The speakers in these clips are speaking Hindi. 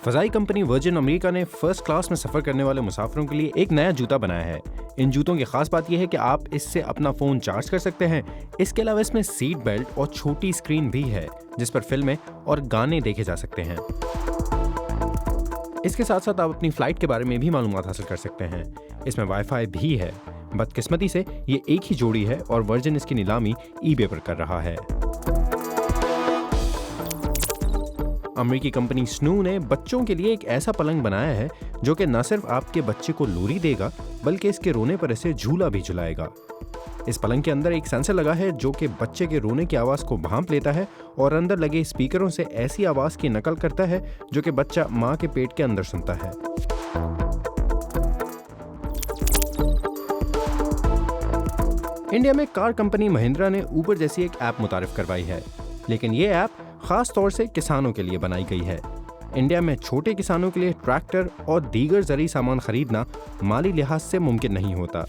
फ़ज़ाई कंपनी वर्जिन अमेरिका ने फर्स्ट क्लास में सफ़र करने वाले मुसाफिरों के लिए एक नया जूता बनाया है। इन जूतों की खास बात यह है कि आप इससे अपना फ़ोन चार्ज कर सकते हैं। इसके अलावा इसमें सीट बेल्ट और छोटी स्क्रीन भी है जिस पर फिल्में और गाने देखे जा सकते हैं। इसके साथ साथ आप अपनी फ़्लाइट के बारे में भी मालूमात हासिल कर सकते हैं। इसमें वाईफाई भी है। बदकिस्मती से ये एक ही जोड़ी है और वर्जिन इसकी नीलामी ईबे पर कर रहा है। अमेरिकी कंपनी स्नू ने बच्चों के लिए एक ऐसा पलंग बनाया है जो कि न सिर्फ आपके बच्चे को लोरी देगा बल्कि इसके रोने पर इसे झूला भी झुलाएगा। इस पलंग के अंदर एक सेंसर लगा है जो कि बच्चे के रोने की आवाज़ को भांप लेता है और अंदर लगे स्पीकरों से ऐसी आवाज़ की नकल करता है जो कि बच्चा माँ के पेट के अंदर सुनता है। इंडिया में कार कंपनी महिंद्रा ने उबर जैसी एक ऐप मुतारिफ करवाई है, लेकिन ये ऐप खास तौर से किसानों के लिए बनाई गई है। इंडिया में छोटे किसानों के लिए ट्रैक्टर और दीगर ज़रूरी सामान खरीदना माली लिहाज से मुमकिन नहीं होता।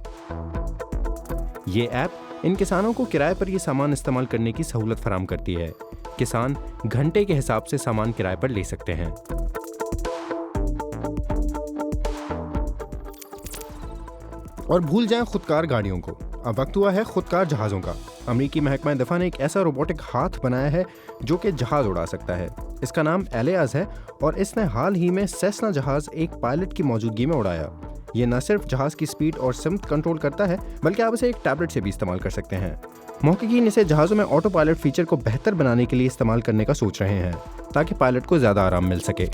ये ऐप इन किसानों को किराए पर ये सामान इस्तेमाल करने की सहूलत फराहम करती है। किसान घंटे के हिसाब से सामान किराए पर ले सकते हैं। और भूल जाएं खुदकार गाड़ियों को, अब वक्त हुआ है खुदकार जहाज़ों का। अमेरिकी महकमा दफा ने एक ऐसा रोबोटिक हाथ बनाया है जो कि जहाज़ उड़ा सकता है। इसका नाम एलियास है और इसने हाल ही में सेस्ना जहाज़ एक पायलट की मौजूदगी में उड़ाया। ये न सिर्फ जहाज़ की स्पीड और सिमत कंट्रोल करता है बल्कि आप इसे एक टैबलेट से भी इस्तेमाल कर सकते हैं। महक़क़ीन इसे जहाज़ों में ऑटो पायलट फीचर को बेहतर बनाने के लिए इस्तेमाल करने का सोच रहे हैं ताकि पायलट को ज़्यादा आराम मिल सके।